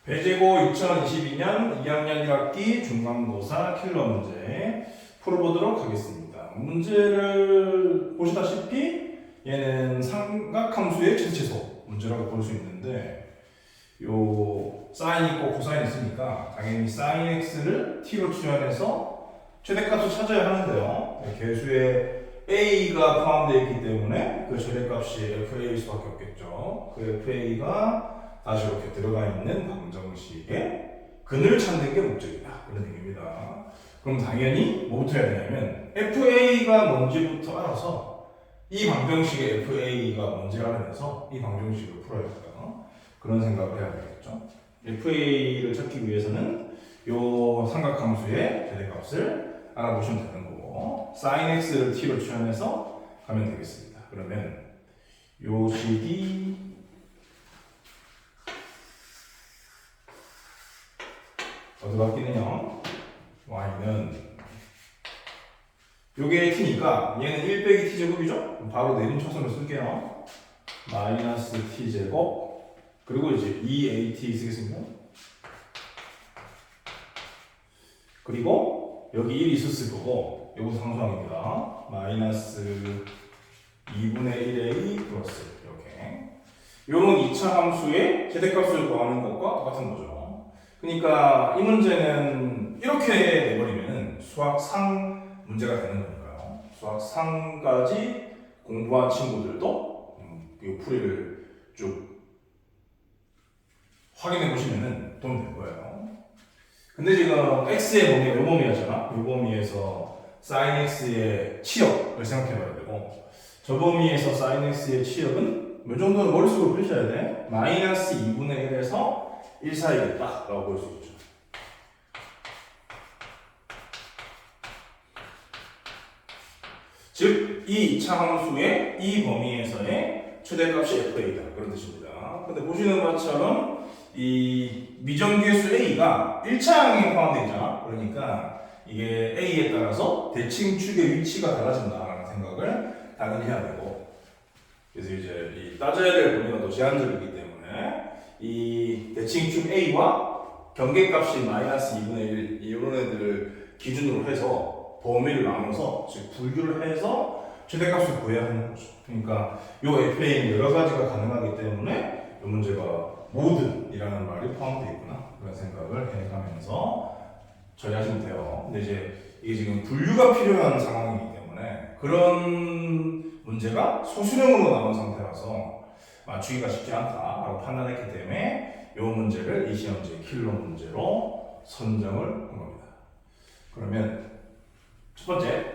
배제고 2022년 2학년 1학기 중간고사 킬러 문제 풀어보도록 하겠습니다. 문제를 보시다시피 얘는 삼각함수의 최대치소 문제라고 볼 수 있는데 요 사인 있고 코사인 있으니까 당연히 sin x를 t로 치환해서 최대값을 찾아야 하는데요. 개수에 a가 포함되어 있기 때문에 그 최대값이 fa일 수밖에 없겠죠. 그 fa가 다시 이렇게 들어가 있는 방정식의 근을 찾는 게 목적이다. 그런 얘기입니다. 그럼 당연히 뭐부터 해야 되냐면 FA가 뭔지부터 알아서 이 방정식의 FA가 뭔지를 알아내서 이 방정식을 풀어야겠다. 그런 생각을 해야 되겠죠. FA를 찾기 위해서는 이 삼각함수의 최대값을 알아보시면 되는 거고 sin x를 t로 치환해서 가면 되겠습니다. 그러면 이 식이 어디로 바뀌느냐? y는 요게 t니까 얘는 1 빼기 t제곱이죠? 바로 내림차순을 쓸게요. 마이너스 t제곱 그리고 이제 2at 쓰겠습니다. 그리고 여기 1이 있었을 거고 요거 상수항입니다. 마이너스 2분의 1a 플러스 이렇게 요런 2차 함수의 최대값을 구하는 것과 똑같은 거죠. 그러니까 이 문제는 이렇게 내버리면 수학3 문제가 되는 거니까요. 수학3까지 공부한 친구들도 이 풀이를 쭉 확인해 보시면 도움이 될 거예요. 근데 지금 x의 범위, 요 범위였잖아. 요 범위에서 sin x의 치역을 생각해 봐야 되고 저 범위에서 sin x의 치역은 몇 정도는 머릿속으로 푸셔야 돼. 마이너스 2분의 1에서 1 사이겠다 라고 볼 수 있죠. 즉, 이 2차 함수의 이 범위에서의 최대값이 FA다. 그런 뜻입니다. 근데 보시는 것처럼 이 미정계수 A가 1차항에 포함되어 있잖아. 그러니까 이게 A에 따라서 대칭축의 위치가 달라진다라는 생각을 당연히 해야 되고 그래서 이제 이 따져야 될 범위가 또 제한적이기 때문에 이 대칭축 A와 경계값이 마이너스 2분의 1 이런 애들을 기준으로 해서 범위를 나눠서 즉 분류를 해서 최대값을 구해야 하는 거죠. 그러니까 이 FA는 여러 가지가 가능하기 때문에 이 문제가 모든이라는 말이 포함되어 있구나 그런 생각을 해가면서 처리하시면 돼요. 근데 이제 이게 지금 분류가 필요한 상황이기 때문에 그런 문제가 소수령으로 나온 상태라서 맞추기가 쉽지 않다라고 판단했기 때문에 이 문제를 이 시험제 킬러 문제로 선정을 한 겁니다. 그러면 첫 번째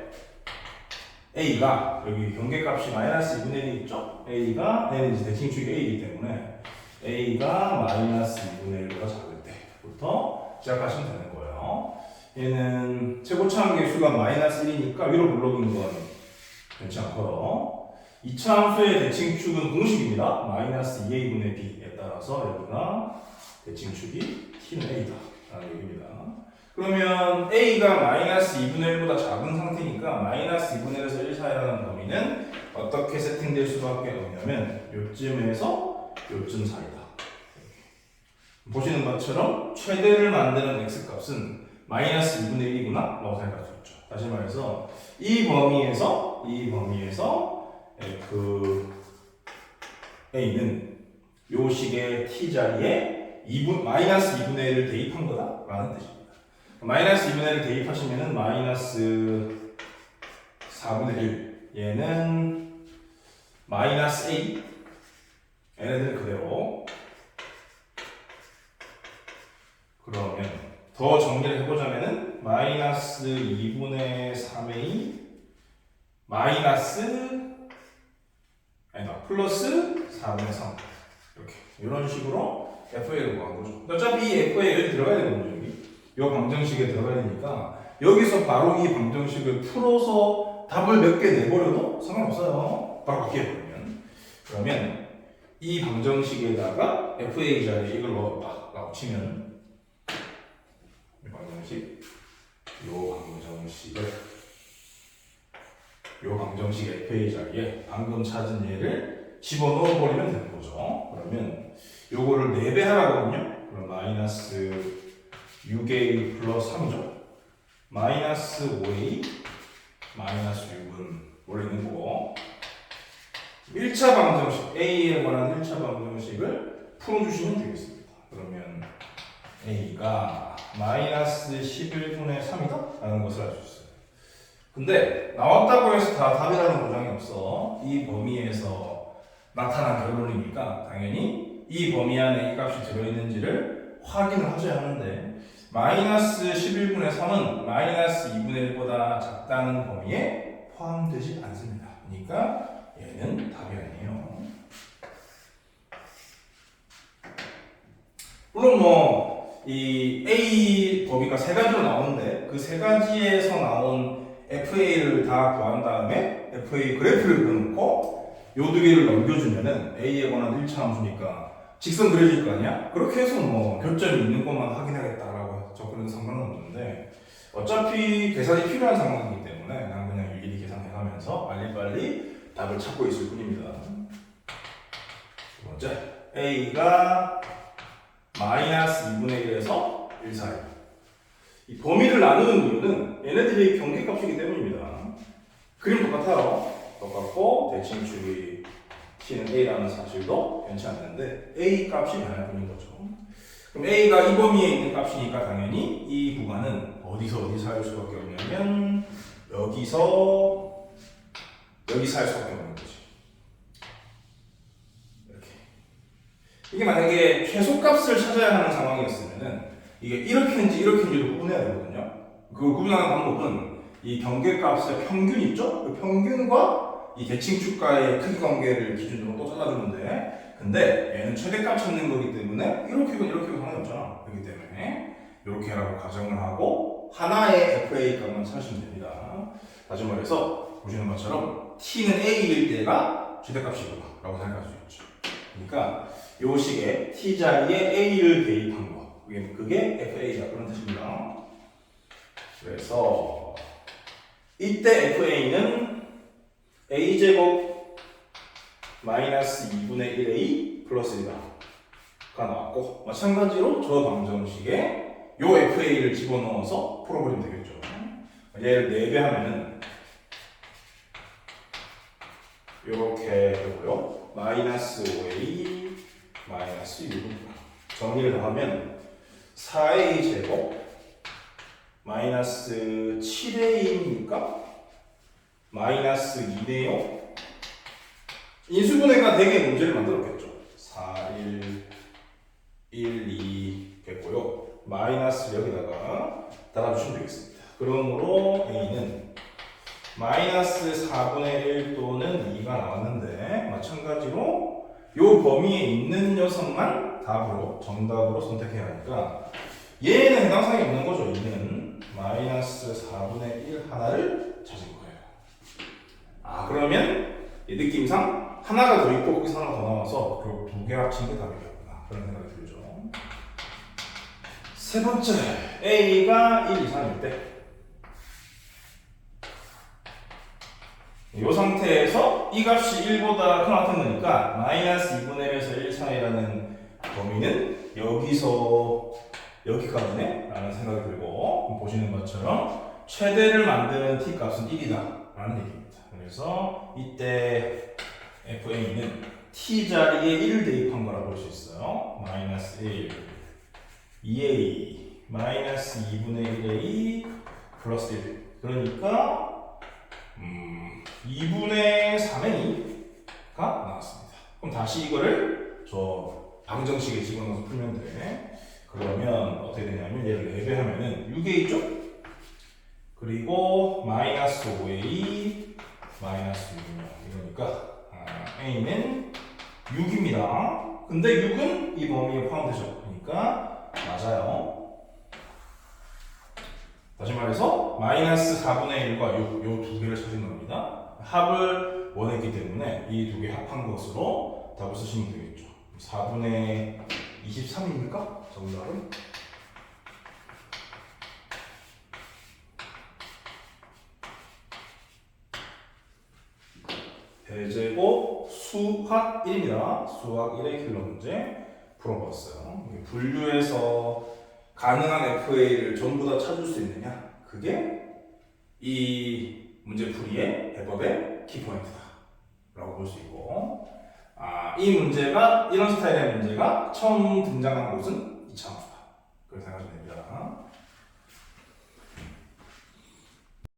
A가 여기 경계값이 마이너스 2분의 1이 있죠? A가 얘는 이제 대칭축이 A이기 때문에 A가 마이너스 2분의 1보다 작을 때부터 시작하시면 되는 거예요. 얘는 최고차항 계수가 마이너스 1이니까 위로 블록인 건 괜찮고요. 2차 함수의 대칭축은 공식입니다. 마이너스 2a분의 b에 따라서 여기가 대칭축이 t는 a다 라는 얘기입니다. 그러면 a가 마이너스 2분의 1보다 작은 상태니까 마이너스 2분의 1에서 1 사이라는 범위는 어떻게 세팅될 수밖에 없냐면 요쯤에서 요쯤 사이다. 보시는 것처럼 최대를 만드는 x값은 마이너스 2분의 1이구나 라고 생각할 수 있죠. 다시 말해서 이 범위에서 F A는 요 식의 t 자리에 마이너스 2분의 1을 대입한 거다 라는 뜻입니다. 마이너스 2분의 1을 대입하시면은 마이너스 4분의 1 얘는 마이너스 A 얘네들 그대로 그러면 더 정리를 해보자면은 마이너스 2분의 3A 마이너스 아니다 플러스 4분의 3 이렇게 이런 식으로 FA를 구한 거죠. 어차피 이 FA 여기 들어가야 되는 거죠. 이 방정식에 들어가야 되니까 여기서 바로 이 방정식을 풀어서 답을 몇 개 내버려도 상관없어요. 바로 바뀌어버리면. 그러면 이 방정식에다가 FA 자리에 이걸 넣었다 라고 치면 이 방정식 요 방정식 FA 자리에 방금 찾은 얘를 집어넣어 버리면 되는 거죠. 그러면 요거를 4배 하라거든요. 그럼 마이너스 6a 플러스 3이죠. 마이너스 5a 마이너스 6은 원래 있는 거고 1차 방정식 a에 관한 1차 방정식을 풀어주시면 되겠습니다. 그러면 a가 마이너스 11분의 3이다? 라는 것을 알 수 있어요. 근데 나왔다고 해서 다 답이라는 보장이 없어. 이 범위에서 나타난 결론이니까 당연히 이 범위 안에 이 값이 들어있는지를 확인을 하셔야 하는데 마이너스 11분의 3은 마이너스 2분의 1보다 작다는 범위에 포함되지 않습니다. 그러니까 얘는 답이 아니에요. 물론 뭐 이 A 범위가 세 가지로 나오는데 그 세 가지에서 나온 FA를 다 구한 다음에 FA 그래프를 그려놓고 요 두 개를 넘겨주면은 A에 관한 1차 함수니까 직선 그려질 거 아니야? 그렇게 해서 뭐 교점이 있는 것만 확인하겠다라고 접근해도 상관은 없는데 어차피 계산이 필요한 상황이기 때문에 난 그냥 일일이 계산해가면서 빨리빨리 답을 찾고 있을 뿐입니다. 두 번째, A가 마이너스 2분의 1에서 1 사이. 이 범위를 나누는 이유는 얘네들이 경계값이기 때문입니다. 그림 똑같아요. 똑같고 대칭축이 T는 A라는 사실도 변치 않는데 A 값이 변할 뿐인 거죠. 그럼 A가 이 범위에 있는 값이니까 당연히 이 구간은 어디서 어디서 할 수밖에 없냐면 여기서 여기서 할 수밖에 없는 거지. 이렇게. 이게 만약에 최소값을 찾아야 하는 상황이었으면은 이게 이렇게인지 이렇게인지를 구분해야 되거든요. 그걸 구분하는 방법은 이 경계값의 평균 있죠? 그 평균과 이 대칭축과의 크기 관계를 기준으로 또 잘라주면 돼. 근데 얘는 최대값 찾는 거기 때문에 이렇게건 이렇게건 상관이 없잖아. 그렇기 때문에 이렇게 하라고 가정을 하고 하나의 FA 값만 찾으시면 됩니다. 다시 말해서 보시는 것처럼 T는 A일 때가 최대값이구나 라고 생각할 수 있죠. 그러니까 요 식에 T 자리에 A를 대입한 거 그게 FA다 그런 뜻입니다. 그래서 이때 FA는 A제곱 마이너스 2분의 1A 플러스 1가 나왔고 마찬가지로 저 방정식에 요 FA를 집어넣어서 풀어버리면 되겠죠. 얘를 4배 하면은 요렇게 되고요. 마이너스 5A 마이너스 6 정리를 다 하면 4A 제곱 마이너스 7A입니까? 마이너스 2네요. 인수분해가 되게 문제를 만들었겠죠. 4, 1, 2 됐고요. 마이너스 여기다가 달아주시면 되겠습니다. 그러므로 A는 마이너스 4분의 1 또는 2가 나왔는데 마찬가지로 이 범위에 있는 녀석만 답으로 정답으로 선택해야 하니까 얘는 해당 사항이 없는 거죠. 얘는 마이너스 4분의 1 하나를 찾은 거예요. 그러면 이 느낌상 하나가 더 있고 거기서 하나가 더 나와서 그 두 개 합친 게 답이겠구나 그런 생각이 들죠. 세 번째, A가 1 이상일 때 이 상태에서 이 값이 1보다 크나큰 거니까 마이너스 2분의 1에서 1 사이라는 범위는 여기서 여기까지네 라는 생각이 들고 보시는 것처럼 최대를 만드는 T값은 1이다 라는 얘기입니다. 그래서 이때 FA는 T 자리에 1을 대입한 거라고 볼 수 있어요. 마이너스 1 2A 마이너스 2분의 1A 플러스 1 그러니까 2분의 3A가 나왔습니다. 그럼 다시 이거를 저 방정식에 집어넣어서 풀면 돼. 그러면 어떻게 되냐면 얘를 4배 하면은 6A죠? 그리고 마이너스 5A 마이너스 6이요. 이러니까 A는 6입니다. 근데 6은 이 범위에 포함되죠. 그러니까 맞아요. 다시 말해서 마이너스 4분의 1과 6, 요 두 개를 찾은 겁니다. 합을 원했기 때문에 이 두 개 합한 것으로 답을 쓰시면 되겠죠. 4분의 23입니까? 정답은? 대제곱 수학 1입니다. 수학 1의 킬러 문제. 풀어봤어요. 분류에서 가능한 FA를 전부 다 찾을 수 있느냐? 그게 이 문제풀이의 해법의 키포인트다 라고 볼 수 있고, 이 문제가, 이런 스타일의 문제가 처음 등장한 곳은 이차함수다 그렇게 생각하시면 됩니다.